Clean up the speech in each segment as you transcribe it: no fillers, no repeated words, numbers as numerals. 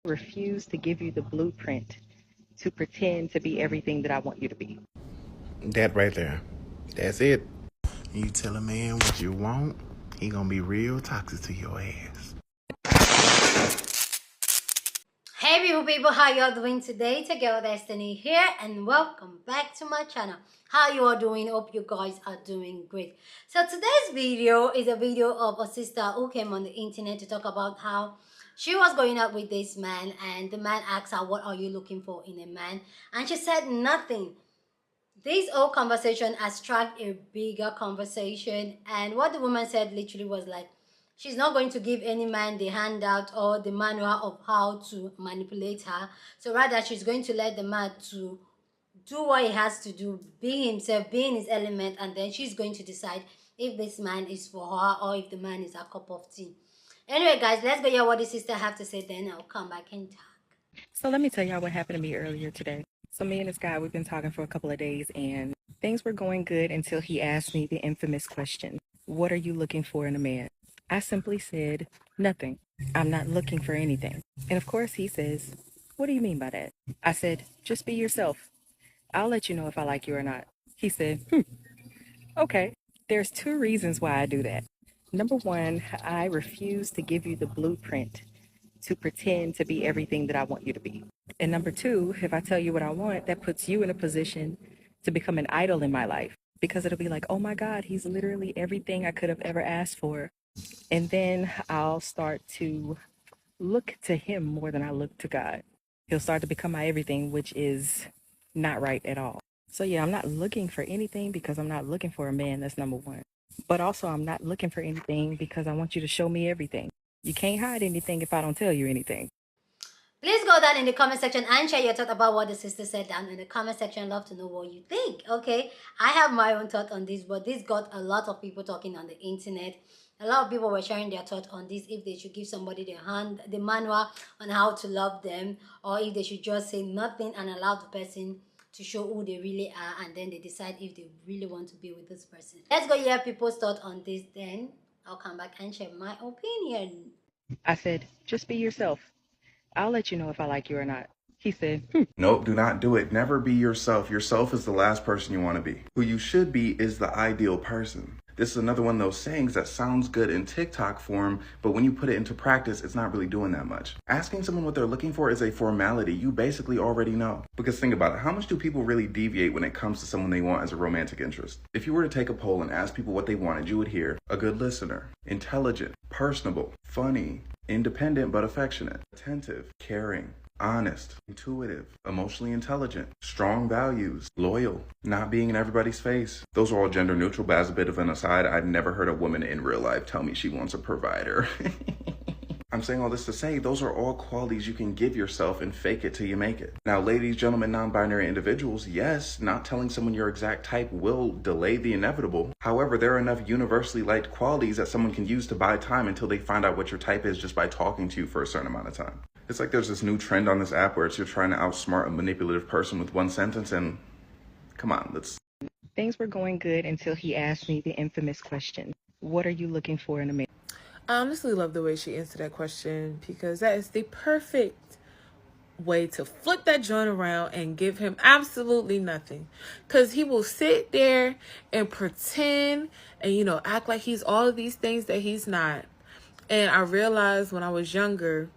Refuse to give you the blueprint to pretend to be everything that I want you to be. That right there. That's it. You tell a man what you want, he gonna be real toxic to your ass. Hey people, how y'all doing today? It's your girl Destiny here and welcome back to my channel. How you all doing? Hope you guys are doing great. So today's video is a video of a sister who came on the internet to talk about how she was going out with this man and the man asked her, what are you looking for in a man? And she said nothing. This whole conversation attract a bigger conversation, and what the woman said literally was like, she's not going to give any man the handout or the manual of how to manipulate her. So rather, she's going to let the man to do what he has to do, be himself, be in his element, and then she's going to decide if this man is for her or if the man is a cup of tea. Anyway, guys, let's go hear what the sister have to say. Then I'll come back and talk. So let me tell y'all what happened to me earlier today. So me and this guy, we've been talking for a couple of days and things were going good until he asked me the infamous question, what are you looking for in a man? I simply said, nothing. I'm not looking for anything. And of course he says, what do you mean by that? I said, just be yourself. I'll let you know if I like you or not. He said, okay. There's two reasons why I do that. Number one, I refuse to give you the blueprint to pretend to be everything that I want you to be. And number two, if I tell you what I want, that puts you in a position to become an idol in my life because it'll be like, oh my God, he's literally everything I could have ever asked for. And then I'll start to look to him more than I look to God. He'll start to become my everything, which is not right at all. So yeah, I'm not looking for anything because I'm not looking for a man. That's number one. But also, I'm not looking for anything because I want you to show me everything. You can't hide anything if I don't tell you anything. Please go down in the comment section and share your thought about what the sister said down in the comment section. Love to know what you think. Okay, I have my own thought on this, but this got a lot of people talking on the internet. A lot of people were sharing their thought on this, if they should give somebody the manual on how to love them, or if they should just say nothing and allow the person to show who they really are, and then they decide if they really want to be with this person. Let's go hear people's thought on this, then I'll come back and share my opinion. I said, just be yourself. I'll let you know if I like you or not. He said, Nope, do not do it. Never be yourself. Yourself is the last person you want to be. Who you should be is the ideal person. This is another one of those sayings that sounds good in TikTok form, but when you put it into practice, it's not really doing that much. Asking someone what they're looking for is a formality you basically already know. Because think about it, how much do people really deviate when it comes to someone they want as a romantic interest? If you were to take a poll and ask people what they wanted, you would hear a good listener, intelligent, personable, funny, independent but affectionate, attentive, caring, honest, intuitive, emotionally intelligent, strong values, loyal, not being in everybody's face. Those are all gender neutral, but as a bit of an aside, I've never heard a woman in real life tell me she wants a provider. I'm saying all this to say, those are all qualities you can give yourself and fake it till you make it. Now, ladies, gentlemen, non-binary individuals, yes, not telling someone your exact type will delay the inevitable. However, there are enough universally liked qualities that someone can use to buy time until they find out what your type is just by talking to you for a certain amount of time. It's like there's this new trend on this app where you're trying to outsmart a manipulative person with one sentence, and come on, let's... things were going good until he asked me the infamous question, what are you looking for in a man? I honestly love the way she answered that question because that is the perfect way to flip that joint around and give him absolutely nothing. Because he will sit there and pretend and, act like he's all of these things that he's not. And I realized when I was younger,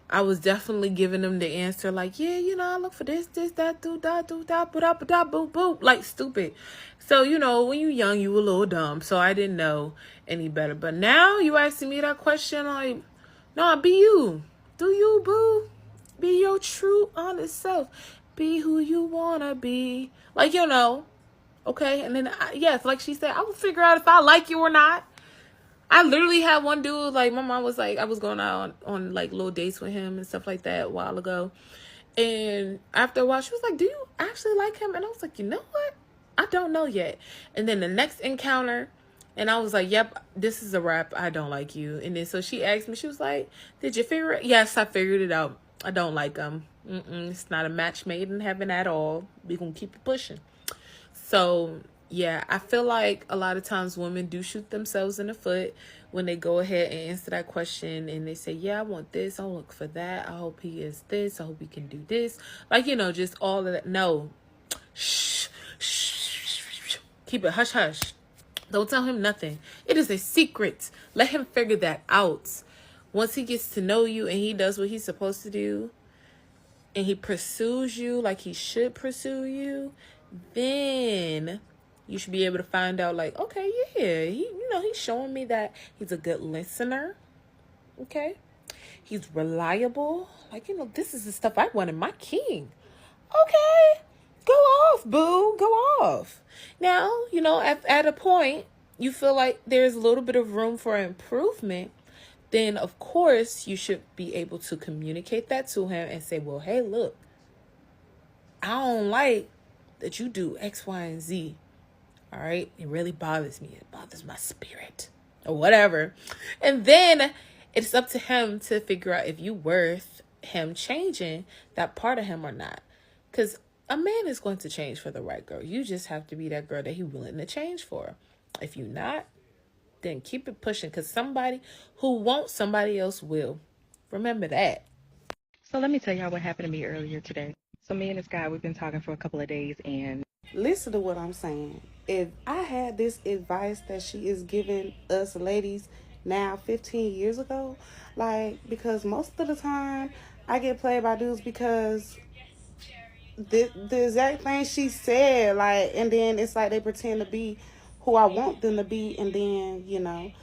I was definitely giving them the answer like, yeah, I look for this, that, do, da, boop, boop, like stupid. So, when you're young, you a little dumb. So I didn't know any better. But now you asking me that question, like, no, be you. Do you, boo? Be your true, honest self. Be who you want to be. Like, okay? And then, yes, like she said, I will figure out if I like you or not. I literally had one dude, like, my mom was like, I was going out on like, little dates with him and stuff like that a while ago. And after a while, she was like, do you actually like him? And I was like, you know what? I don't know yet. And then the next encounter, and I was like, yep, this is a wrap. I don't like you. And then so she asked me, she was like, did you figure it? Yes, I figured it out. I don't like him. It's not a match made in heaven at all. We're going to keep it pushing. So yeah, I feel like a lot of times women do shoot themselves in the foot when they go ahead and answer that question and they say, yeah, I want this. I'll look for that. I hope he is this. I hope he can do this. Like, just all of that. No. Shh. Shh. Keep it hush hush. Don't tell him nothing. It is a secret. Let him figure that out. Once he gets to know you and he does what he's supposed to do and he pursues you like he should pursue you, then you should be able to find out, like, okay, yeah, he's showing me that he's a good listener. Okay. He's reliable. Like, this is the stuff I want in my king. Okay. Go off, boo. Go off. Now, at a point, you feel like there's a little bit of room for improvement. Then, of course, you should be able to communicate that to him and say, well, hey, look, I don't like that you do X, Y, and Z. All right. It really bothers me. It bothers my spirit or whatever. And then it's up to him to figure out if you worth him changing that part of him or not. Because a man is going to change for the right girl. You just have to be that girl that he's willing to change for. If you're not, then keep it pushing. Because somebody who wants somebody else will. Remember that. So let me tell y'all what happened to me earlier today. So me and this guy, we've been talking for a couple of days, and listen to what I'm saying. If I had this advice that she is giving us ladies now 15 years ago, because most of the time I get played by dudes because the exact thing she said, and then it's like they pretend to be who I want them to be, and then,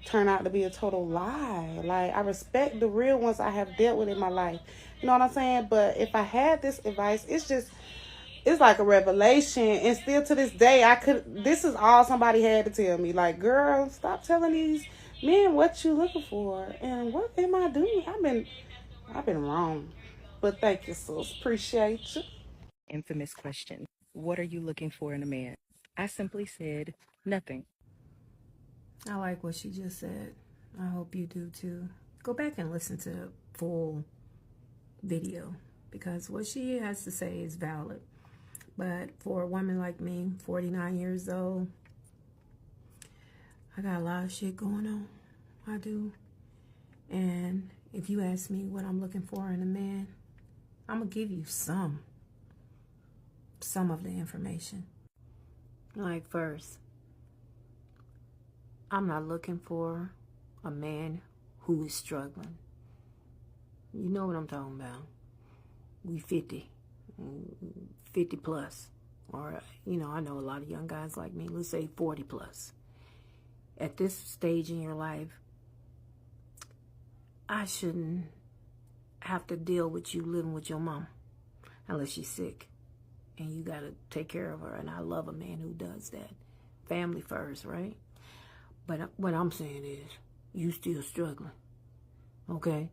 turn out to be a total lie. I respect the real ones I have dealt with in my life. You know what I'm saying? But if I had this advice, it's like a revelation. And still to this day, this is all somebody had to tell me. Girl, stop telling these men what you looking for. And what am I doing? I've been wrong. But thank you, sis. Appreciate you. infamous question, what are you looking for in a man? I simply said nothing. I like what she just said. I hope you do too. Go back and listen to the full video because what she has to say is valid. But for a woman like me, 49 years old, I got a lot of shit going on. I do. And if you ask me what I'm looking for in a man, I'm going to give you some of the information. First, I'm not looking for a man who is struggling. You know what I'm talking about. We 50 plus. Or, I know a lot of young guys like me. Let's say 40 plus. At this stage in your life, I shouldn't have to deal with you living with your mom unless she's sick. And you got to take care of her. And I love a man who does that. Family first, right? But what I'm saying is, you still struggling, okay?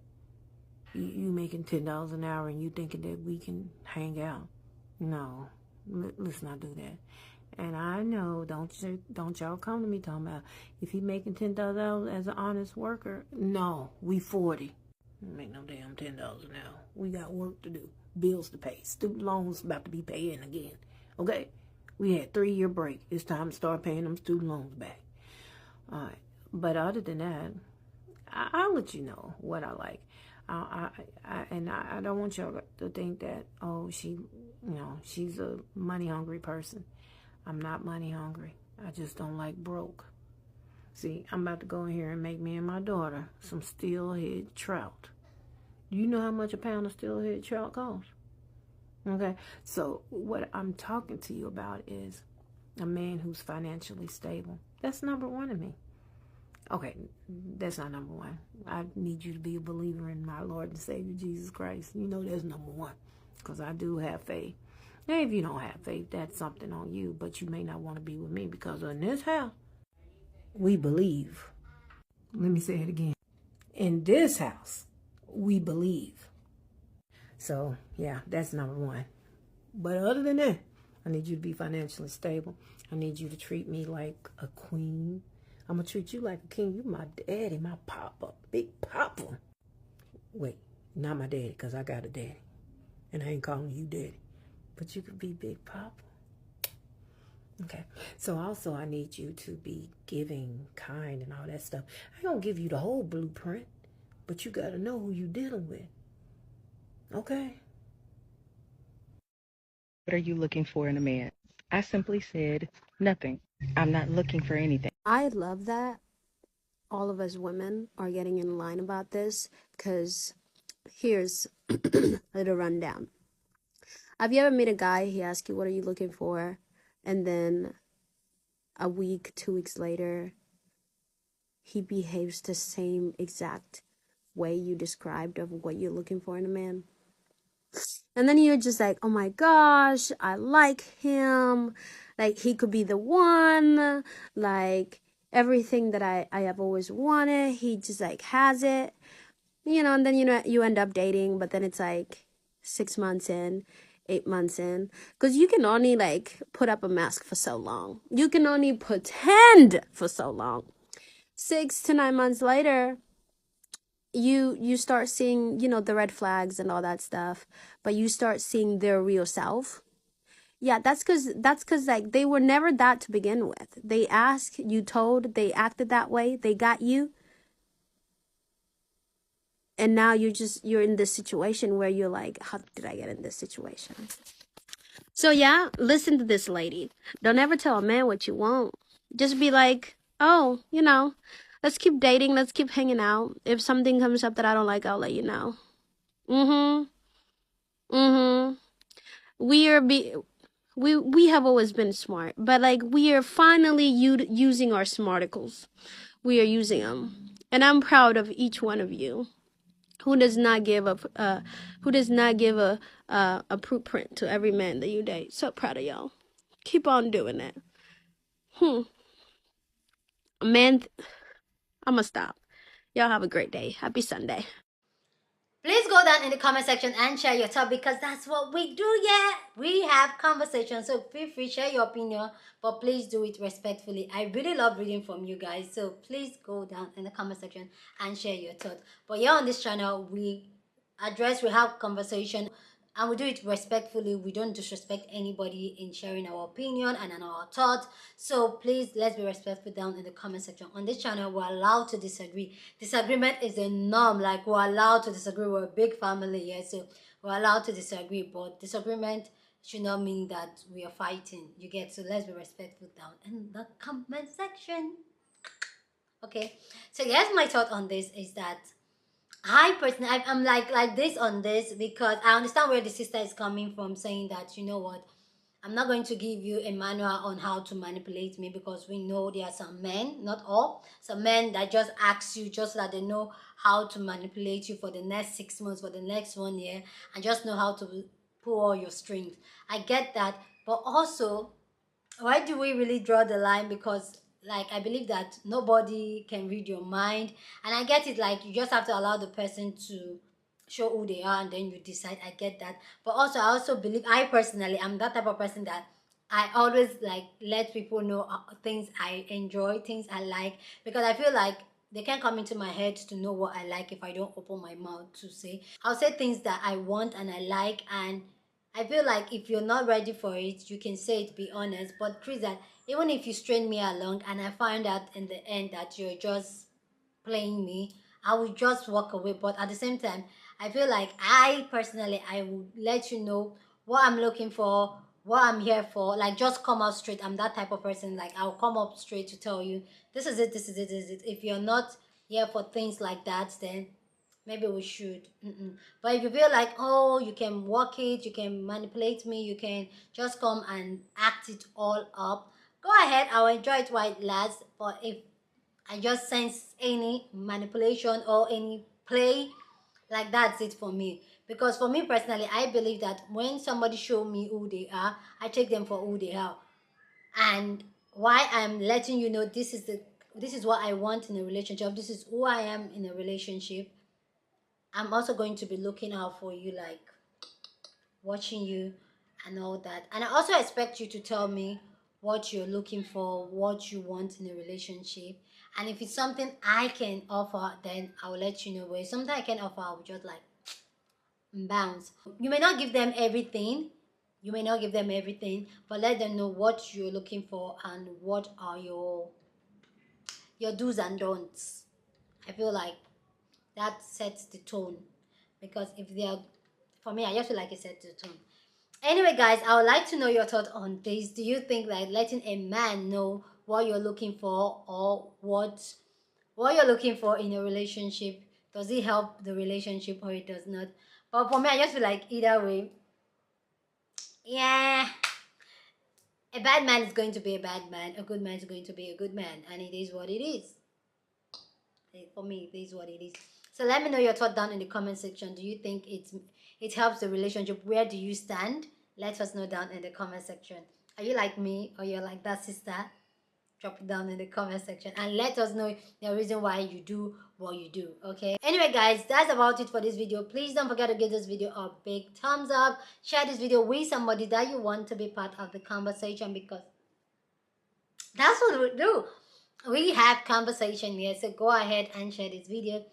You making $10 an hour and you thinking that we can hang out. No, let's not do that. And I know, don't y'all come to me talking about, if he making $10 as an honest worker. No, we 40. Make no damn $10 an hour. We got work to do, bills to pay, student loans about to be paying again, okay? We had 3-year break. It's time to start paying them student loans back. All right. But other than that, I'll let you know what I like. I don't want y'all to think that, she's a money hungry person. I'm not money hungry. I just don't like broke. See, I'm about to go in here and make me and my daughter some steelhead trout. Do you know how much a pound of steelhead trout costs? Okay. So what I'm talking to you about is a man who's financially stable. That's number one to me. Okay, that's not number one. I need you to be a believer in my Lord and Savior, Jesus Christ. You know that's number one, because I do have faith. Now, if you don't have faith, that's something on you, but you may not want to be with me, because in this house, we believe. Let me say it again. In this house, we believe. So, yeah, that's number one. But other than that, I need you to be financially stable. I need you to treat me like a queen. I'm going to treat you like a king. You my daddy, my papa, big papa. Wait, not my daddy, because I got a daddy. And I ain't calling you daddy. But you could be big papa. Okay. So also I need you to be giving, kind, and all that stuff. I don't give you the whole blueprint, but you got to know who you dealing with. Okay? What are you looking for in a man? I simply said nothing. I'm not looking for anything. I love that all of us women are getting in line about this, because here's a little rundown. Have you ever met a guy, he asks you, what are you looking for? And then a week, 2 weeks later, he behaves the same exact way you described of what you're looking for in a man. And then you're just like, oh my gosh, I like him. Like, he could be the one. Like, everything that I have always wanted, he just like has it. And then, you end up dating, but then it's like 6 months in, 8 months in. Because you can only like put up a mask for so long. You can only pretend for so long. 6 to 9 months later, you start seeing, the red flags and all that stuff, but you start seeing their real self. Yeah, that's because like they were never that to begin with. They asked, you told, they acted that way, they got you, and now you're in this situation where you're like, how did I get in this situation? So yeah, listen to this lady. Don't ever tell a man what you want. Just be like, oh, let's keep dating, let's keep hanging out. If something comes up that I don't like, I'll let you know. We have always been smart, but like we are finally using our smarticles. We are using them, and I'm proud of each one of you who does not give a blueprint to every man that you date. So proud of y'all. Keep on doing that. Man, I'ma stop. Y'all have a great day. Happy Sunday. Please go down in the comment section and share your thought, because that's what we do. Yeah, we have conversations, so feel free, share your opinion, but please do it respectfully. I really love reading from you guys, so please go down in the comment section and share your thought. But here on this channel, we have conversation, and we do it respectfully. We don't disrespect anybody in sharing our opinion and our thoughts. So please, let's be respectful down in the comment section. On this channel, we're allowed to disagree. Disagreement is the norm. Like, we're allowed to disagree. We're a big family here, so we're allowed to disagree. But disagreement should not mean that we are fighting. You get? So let's be respectful down in the comment section. Okay. So yes, my thought on this is that I personally, I'm like this on this, because I understand where the sister is coming from, saying that, you know what, I'm not going to give you a manual on how to manipulate me, because we know there are some men, not all, some men that just ask you just so that they know how to manipulate you for the next 6 months, for the next 1 year, and just know how to pull all your strings. I get that, but also, why do we really draw the line? Because like, I believe that nobody can read your mind, and I get it, like, you just have to allow the person to show who they are and then you decide. I get that, but also I also believe, I personally, I'm that type of person that I always like let people know things I enjoy, things I like, because I feel like they can't come into my head to know what I like if I don't open my mouth to say. I'll say things that I want and I like, and I feel like if you're not ready for it, you can say it, be honest. But Chris, that even if you strain me along and I find out in the end that you're just playing me, I will just walk away. But at the same time, I feel like I personally, I will let you know what I'm looking for, what I'm here for. Like, just come out straight. I'm that type of person. Like, I'll come up straight to tell you, this is it, this is it, this is it. If you're not here for things like that, then maybe we should. But if you feel like, oh, you can work it, you can manipulate me, you can just come and act it all up, go ahead. I'll enjoy it while it lasts. But if I just sense any manipulation or any play, like, that's it for me. Because for me personally, I believe that when somebody show me who they are, I take them for who they are. And why I'm letting you know, this is what I want in a relationship, this is who I am in a relationship, I'm also going to be looking out for you, like watching you and all that. And I also expect you to tell me what you're looking for, what you want in a relationship. And if it's something I can offer, then I will let you know. But if something I can offer, I will just like bounce. You may not give them everything. You may not give them everything, but let them know what you're looking for and what are your do's and don'ts. I feel like that sets the tone, because if they are, for me, I just feel like it sets the tone. Anyway, guys, I would like to know your thoughts on this. Do you think that letting a man know what you're looking for, or what you're looking for in a relationship, does it help the relationship or it does not? But for me, I just feel like either way, yeah, a bad man is going to be a bad man, a good man is going to be a good man, and it is what it is. For me, it is what it is. So let me know your thought down in the comment section. Do you think it helps the relationship? Where do you stand? Let us know down in the comment section. Are you like me, or you're like that sister? Drop it down in the comment section and let us know the reason why you do what you do. Okay, anyway guys, that's about it for this video. Please don't forget to give this video a big thumbs up. Share this video with somebody that you want to be part of the conversation, because that's what we do. We have conversation here. So go ahead and share this video.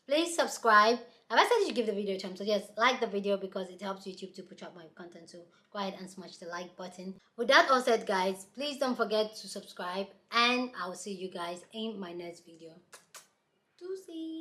Please subscribe. I've said you should give the video a thumbs up. So yes, like the video because it helps YouTube to push up my content. So go ahead and smash the like button. With that all said, guys, please don't forget to subscribe, and I will see you guys in my next video. Deuces.